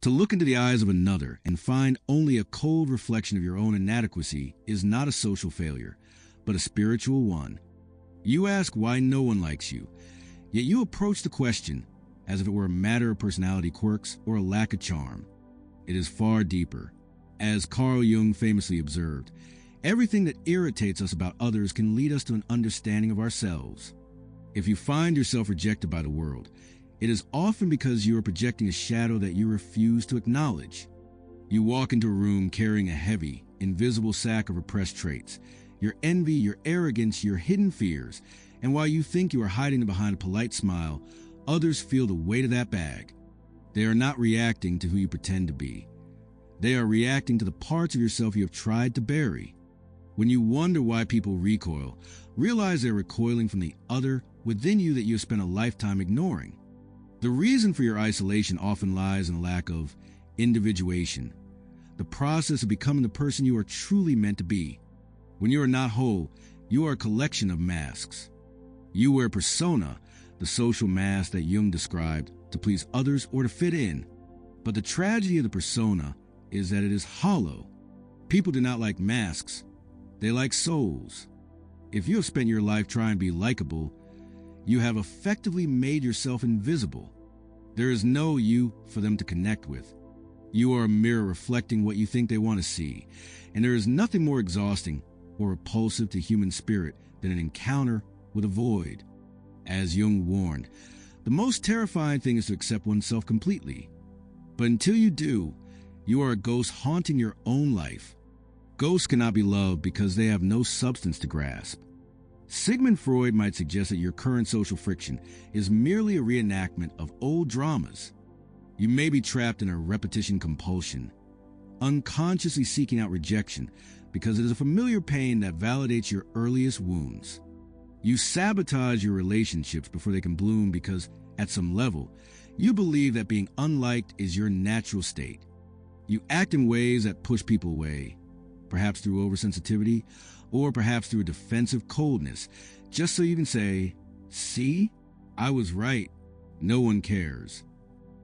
To look into the eyes of another and find only a cold reflection of your own inadequacy is not a social failure, but a spiritual one. You ask why no one likes you, yet you approach the question as if it were a matter of personality quirks or a lack of charm. It is far deeper. As Carl Jung famously observed, everything that irritates us about others can lead us to an understanding of ourselves. If you find yourself rejected by the world, it is often because you are projecting a shadow that you refuse to acknowledge. You walk into a room carrying a heavy, invisible sack of repressed traits, your envy, your arrogance, your hidden fears, and while you think you are hiding behind a polite smile, others feel the weight of that bag. They are not reacting to who you pretend to be. They are reacting to the parts of yourself you have tried to bury. When you wonder why people recoil, realize they're recoiling from the other within you that you have spent a lifetime ignoring. The reason for your isolation often lies in a lack of individuation, the process of becoming the person you are truly meant to be. When you are not whole, you are a collection of masks. You wear persona, the social mask that Jung described, to please others or to fit in. But the tragedy of the persona is that it is hollow. People do not like masks. They like souls. If you have spent your life trying to be likable, you have effectively made yourself invisible. There is no you for them to connect with. You are a mirror reflecting what you think they want to see, and there is nothing more exhausting or repulsive to human spirit than an encounter with a void. As Jung warned, the most terrifying thing is to accept oneself completely. But until you do, you are a ghost haunting your own life. Ghosts cannot be loved because they have no substance to grasp. Sigmund Freud might suggest that your current social friction is merely a reenactment of old dramas. You may be trapped in a repetition compulsion, unconsciously seeking out rejection because it is a familiar pain that validates your earliest wounds. You sabotage your relationships before they can bloom because, at some level, you believe that being unliked is your natural state. You act in ways that push people away, perhaps through oversensitivity, or perhaps through a defensive coldness, just so you can say, "See, I was right. No one cares."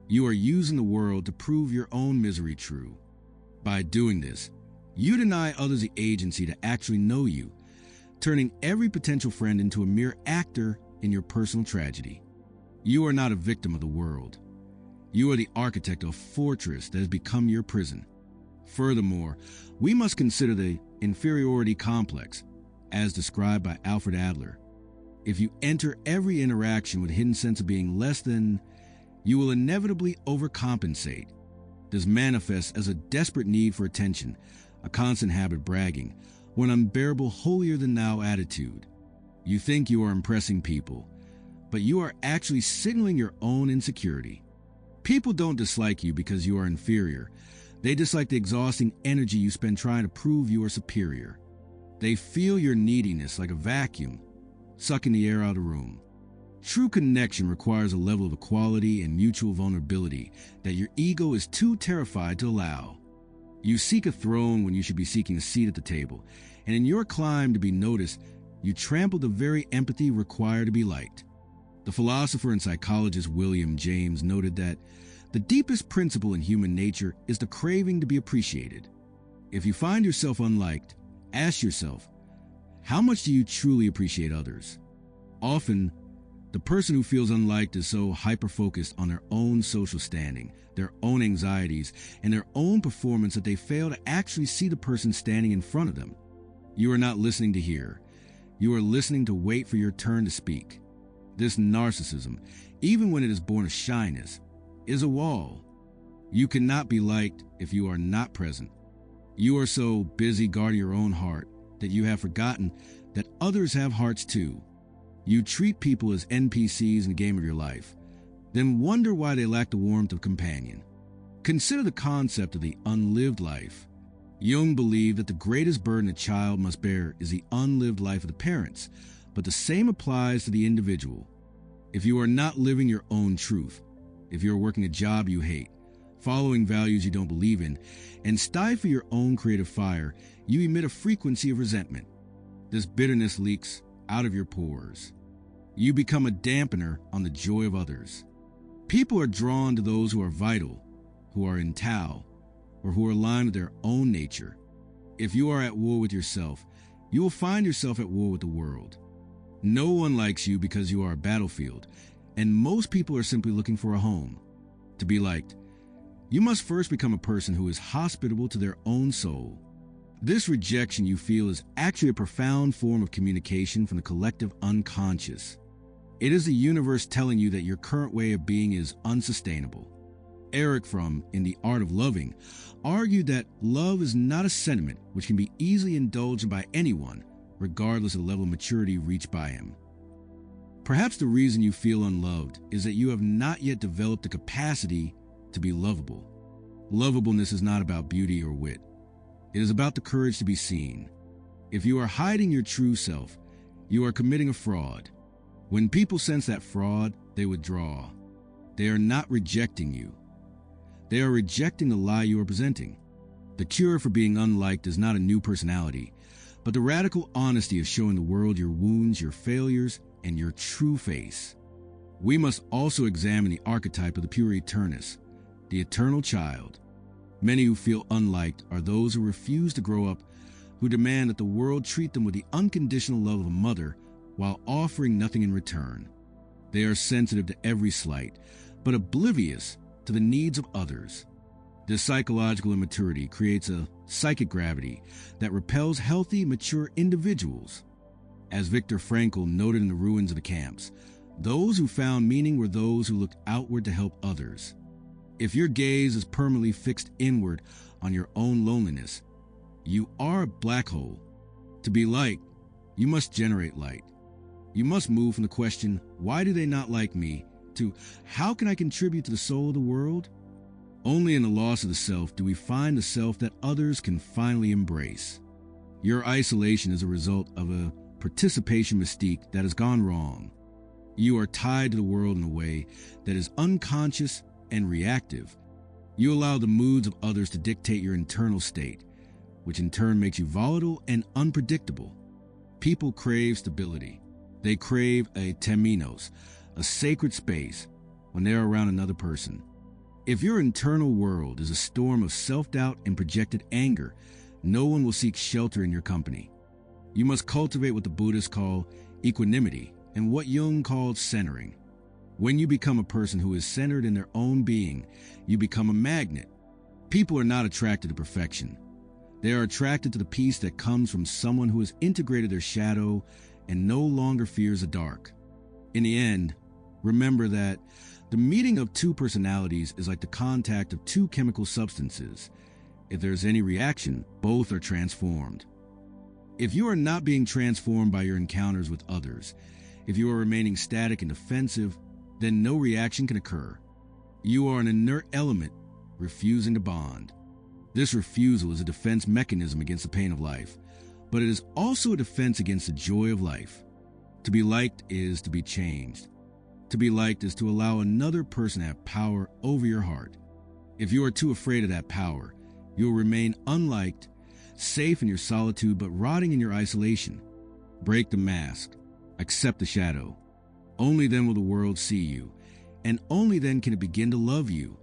You are using the world to prove your own misery true. By doing this, you deny others the agency to actually know you, turning every potential friend into a mere actor in your personal tragedy. You are not a victim of the world. You are the architect of a fortress that has become your prison. Furthermore, we must consider the inferiority complex, as described by Alfred Adler. If you enter every interaction with a hidden sense of being less than, you will inevitably overcompensate. This manifests as a desperate need for attention, a constant habit of bragging, or an unbearable holier-than-thou attitude. You think you are impressing people, but you are actually signaling your own insecurity. People don't dislike you because you are inferior. They dislike the exhausting energy you spend trying to prove you are superior. They feel your neediness like a vacuum, sucking the air out of the room. True connection requires a level of equality and mutual vulnerability that your ego is too terrified to allow. You seek a throne when you should be seeking a seat at the table, and in your climb to be noticed, you trample the very empathy required to be liked. The philosopher and psychologist William James noted that the deepest principle in human nature is the craving to be appreciated. If you find yourself unliked, ask yourself, how much do you truly appreciate others? Often, the person who feels unliked is so hyper-focused on their own social standing, their own anxieties, and their own performance that they fail to actually see the person standing in front of them. You are not listening to hear. You are listening to wait for your turn to speak. This narcissism, even when it is born of shyness, is a wall. You cannot be liked if you are not present. You are so busy guarding your own heart that you have forgotten that others have hearts too. You treat people as NPCs in the game of your life, then wonder why they lack the warmth of companion. Consider the concept of the unlived life. Jung believed that the greatest burden a child must bear is the unlived life of the parents, but the same applies to the individual. If you are not living your own truth, if you are working a job you hate, following values you don't believe in, and stifle your own creative fire, you emit a frequency of resentment. This bitterness leaks out of your pores. You become a dampener on the joy of others. People are drawn to those who are vital, who are in Tao, or who are aligned with their own nature. If you are at war with yourself, you will find yourself at war with the world. No one likes you because you are a battlefield, and most people are simply looking for a home. To be liked, you must first become a person who is hospitable to their own soul. This rejection you feel is actually a profound form of communication from the collective unconscious. It is the universe telling you that your current way of being is unsustainable. Eric from In the Art of Loving argued that love is not a sentiment which can be easily indulged by anyone, regardless of the level of maturity reached by him. Perhaps the reason you feel unloved is that you have not yet developed the capacity to be lovable. Lovableness is not about beauty or wit. It is about the courage to be seen. If you are hiding your true self, you are committing a fraud. When people sense that fraud, they withdraw. They are not rejecting you. They are rejecting the lie you are presenting. The cure for being unliked is not a new personality, but the radical honesty of showing the world your wounds, your failures, and your true face. We must also examine the archetype of the pure eternus, the eternal child. Many who feel unliked are those who refuse to grow up, who demand that the world treat them with the unconditional love of a mother while offering nothing in return. They are sensitive to every slight, but oblivious to the needs of others. This psychological immaturity creates a psychic gravity that repels healthy, mature individuals. As Viktor Frankl noted in The Ruins of the Camps, those who found meaning were those who looked outward to help others. If your gaze is permanently fixed inward on your own loneliness, you are a black hole. To be liked, you must generate light. You must move from the question, why do they not like me, to how can I contribute to the soul of the world? Only in the loss of the self do we find the self that others can finally embrace. Your isolation is a result of a participation mystique that has gone wrong. You are tied to the world in a way that is unconscious and reactive. You allow the moods of others to dictate your internal state, which in turn makes you volatile and unpredictable. People crave stability. They crave a temenos, a sacred space, when they are around another person. If your internal world is a storm of self-doubt and projected anger, no one will seek shelter in your company. You must cultivate what the Buddhists call equanimity and what Jung called centering. When you become a person who is centered in their own being, you become a magnet. People are not attracted to perfection. They are attracted to the peace that comes from someone who has integrated their shadow and no longer fears the dark. In the end, remember that the meeting of two personalities is like the contact of two chemical substances. If there is any reaction, both are transformed. If you are not being transformed by your encounters with others, if you are remaining static and defensive, then no reaction can occur. You are an inert element, refusing to bond. This refusal is a defense mechanism against the pain of life, but it is also a defense against the joy of life. To be liked is to be changed. To be liked is to allow another person to have power over your heart. If you are too afraid of that power, you will remain unliked, safe in your solitude but rotting in your isolation. Break the mask. Accept the shadow. Only then will the world see you, and only then can it begin to love you.